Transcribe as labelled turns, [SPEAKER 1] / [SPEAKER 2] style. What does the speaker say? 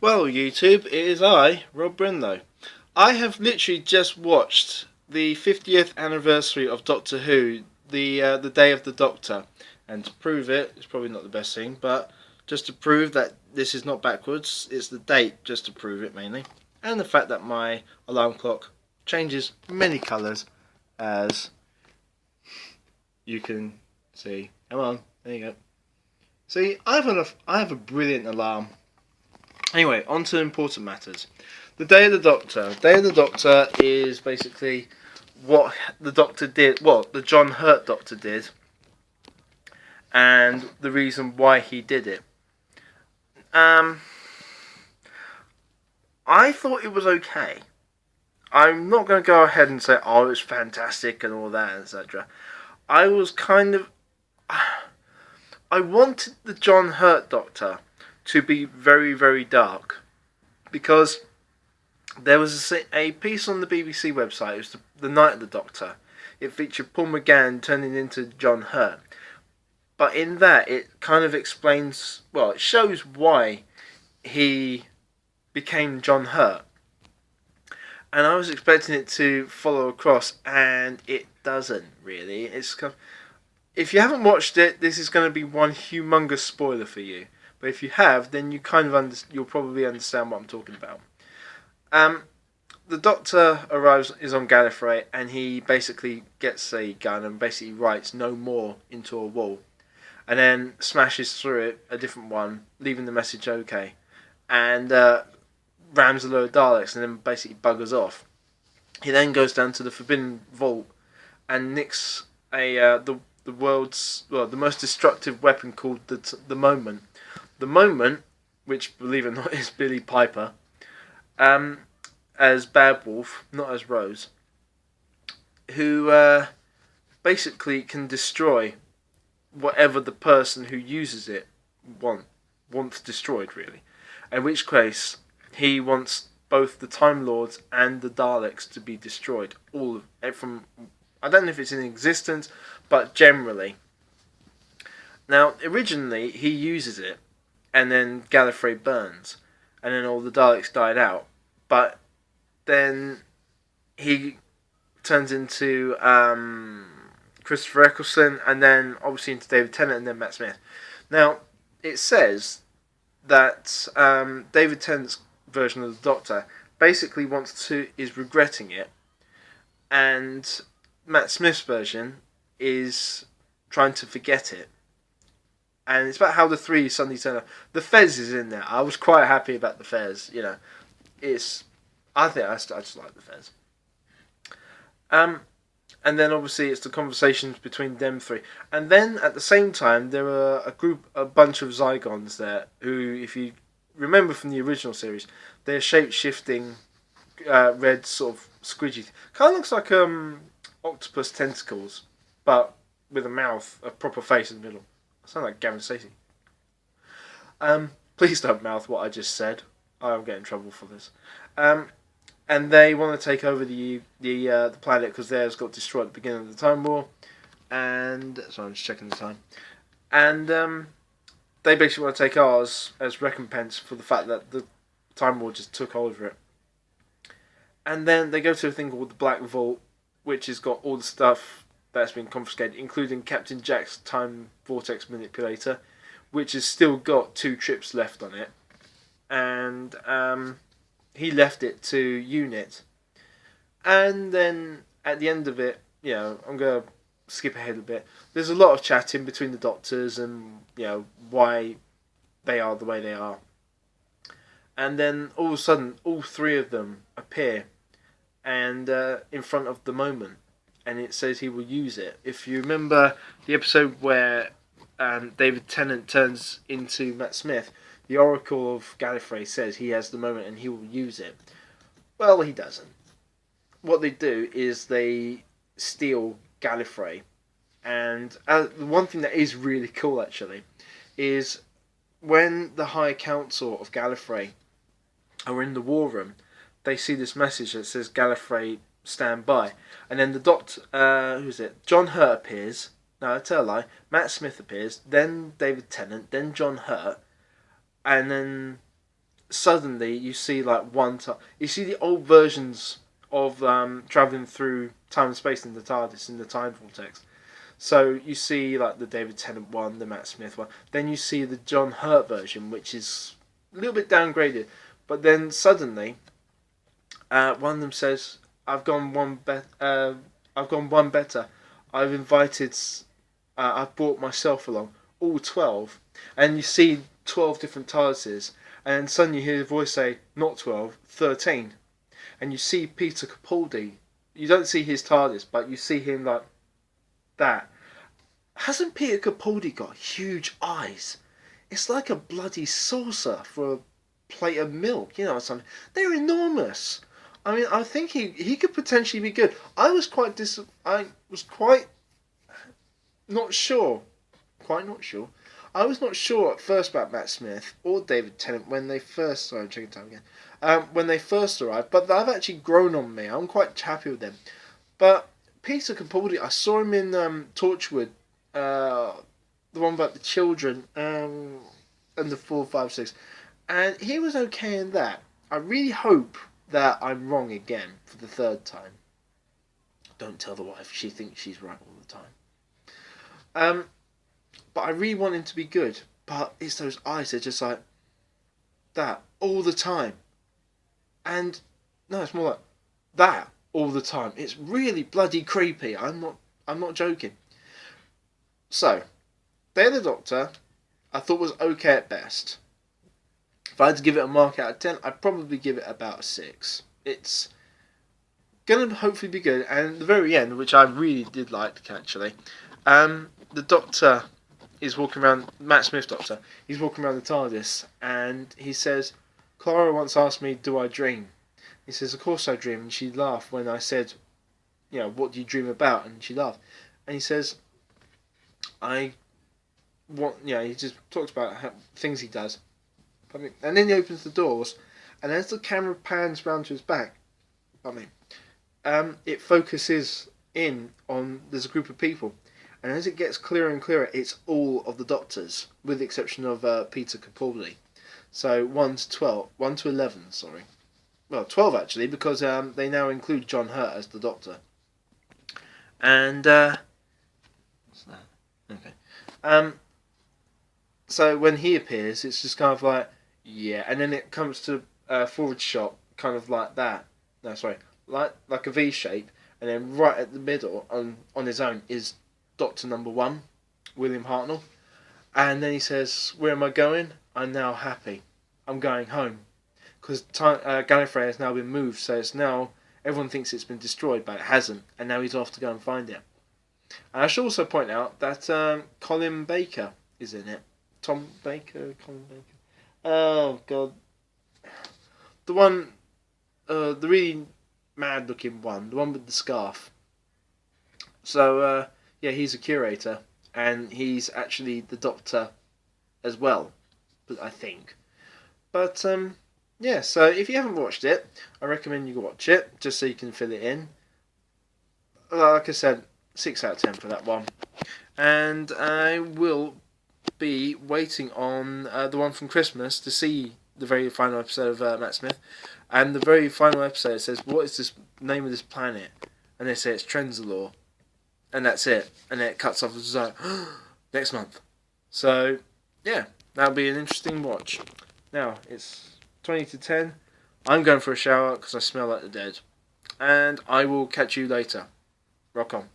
[SPEAKER 1] Well, YouTube, it is I, Rob Brinlow. I have literally just watched the 50th anniversary of Doctor Who, the Day of the Doctor, and to prove it, it's probably not the best thing, but just to prove that this is not backwards, it's the date, just to prove it mainly, and the fact that my alarm clock changes many colours, as you can see. Come on, there you go. See, I have a brilliant alarm. Anyway, on to important matters. The Day of the Doctor. Day of the Doctor is basically what the Doctor did, what the John Hurt Doctor did, and the reason why he did it. Um, I thought it was okay. I'm not going to go ahead and say, oh, it's fantastic and all that, etc. I was kind of. I wanted the John Hurt Doctor to be very, very dark, because there was a piece on the BBC website. It was the Night of the Doctor. It featured Paul McGann turning into John Hurt. But in that, it kind of explains, well, it shows why he became John Hurt. And I was expecting it to follow across, and it doesn't really. It's kind of, if you haven't watched it, this is going to be one humongous spoiler for you. But if you have, then you kind of you'll probably understand what I'm talking about. Um, the Doctor is on Gallifrey, and he basically gets a gun and basically writes "No more" into a wall, and then smashes through it a different one, leaving the message "okay," and rams a load of Daleks, and then basically buggers off. He then goes down to the Forbidden Vault and nicks the world's, well, the most destructive weapon called the Moment. The Moment, which, believe it or not, is Billy Piper, as Bad Wolf, not as Rose, who basically can destroy whatever the person who uses it wants destroyed, really. In which case, he wants both the Time Lords and the Daleks to be destroyed. All from, I don't know if it's in existence, but generally. Now, originally, he uses it, and then Gallifrey burns, and then all the Daleks died out. But then he turns into Christopher Eccleston, and then obviously into David Tennant, and then Matt Smith. Now, it says that David Tennant's version of the Doctor basically is regretting it, and Matt Smith's version is trying to forget it. And it's about how the three suddenly turn up. The Fez is in there. I was quite happy about the Fez. You know, I just like the Fez. And then obviously it's the conversations between them three. And then at the same time there are a bunch of Zygons there who, if you remember from the original series, they're shape shifting, red sort of squidgy. Kind of looks like octopus tentacles, but with a mouth, a proper face in the middle. I sound like Gavin Stacey. Please don't mouth what I just said. I'll get in trouble for this. And they want to take over the planet because theirs got destroyed at the beginning of the Time War. And so I'm just checking the time. And they basically want to take ours as recompense for the fact that the Time War just took over it. And then they go to a thing called the Black Vault, which has got all the stuff that's been confiscated, including Captain Jack's time vortex manipulator, which has still got 2 trips left on it. And he left it to UNIT. And then at the end of it, you know, I'm going to skip ahead a bit. There's a lot of chatting between the Doctors and, you know, why they are the way they are. And then all of a sudden, all 3 of them appear and in front of the Moment. And it says he will use it. If you remember the episode where David Tennant turns into Matt Smith, the Oracle of Gallifrey says he has the Moment and he will use it. Well, he doesn't. What they do is they steal Gallifrey. And the one thing that is really cool, actually, is when the High Council of Gallifrey are in the war room, they see this message that says Gallifrey stand by. And then the Doctor, who's it? John Hurt appears. No, I tell a lie. Matt Smith appears. Then David Tennant. Then John Hurt. And then suddenly you see like you see the old versions of traveling through time and space in the TARDIS in the time vortex. So you see like the David Tennant one, the Matt Smith one. Then you see the John Hurt version, which is a little bit downgraded. But then suddenly, one of them says, "I've gone one I've gone one better. I've invited. I've brought myself along, all 12." And you see 12 different TARDISes, and suddenly you hear a voice say, "Not 12, 13." And you see Peter Capaldi. You don't see his TARDIS, but you see him like that. Hasn't Peter Capaldi got huge eyes? It's like a bloody saucer for a plate of milk, you know, or something. They're enormous. I mean, I think he could potentially be good. I was quite not sure. Quite not sure. I was not sure at first about Matt Smith or David Tennant when they first. Sorry, I'm checking time again. When they first arrived, but they've actually grown on me. I'm quite happy with them. But Peter Capaldi, I saw him in Torchwood, the one about the children, and the 4, 5, 6, and he was okay in that. I really hope that I'm wrong again for the third time. Don't tell the wife; she thinks she's right all the time. But I really want him to be good. But it's those eyes; they're just like that all the time. And no, it's more like that all the time. It's really bloody creepy. I'm not joking. So, Day of the Doctor, I thought was okay at best. If I had to give it a mark out of 10, I'd probably give it about a 6. It's going to hopefully be good. And the very end, which I really did like actually, the Doctor is walking around, Matt Smith Doctor, he's walking around the TARDIS and he says, "Clara once asked me, do I dream?" He says, "Of course I dream." And she laughed when I said, "You know, what do you dream about?" And she laughed. And he says, he just talks about things he does. And then he opens the doors, and as the camera pans round to his back, it focuses in on, there's a group of people. And as it gets clearer and clearer, it's all of the Doctors, with the exception of Peter Capaldi. So 1 to 11, sorry. Well, 12 actually, because they now include John Hurt as the Doctor. And, what's that? Okay. So when he appears, it's just kind of like, yeah, and then it comes to forward shot, kind of like that. No, sorry, like a V shape, and then right at the middle, on his own, is Doctor Number 1, William Hartnell, and then he says, "Where am I going? I'm now happy. I'm going home, because Gallifrey has now been moved, so it's now everyone thinks it's been destroyed, but it hasn't, and now he's off to go and find it." And I should also point out that Colin Baker is in it. Colin Baker. Oh God, the one, the really mad-looking one, the one with the scarf. So yeah, he's a curator, and he's actually the Doctor as well, I think. But yeah, so if you haven't watched it, I recommend you watch it just so you can fill it in. Like I said, 6 out of 10 for that one, and I will be waiting on the one from Christmas to see the very final episode of Matt Smith. And the very final episode says, "What is this name of this planet?" And they say it's Trenzalore, and that's it. And then it cuts off. It's like, next month. So yeah, that'll be an interesting watch. Now it's 20 to 10. I'm going for a shower because I smell like the dead, and I will catch you later. Rock on.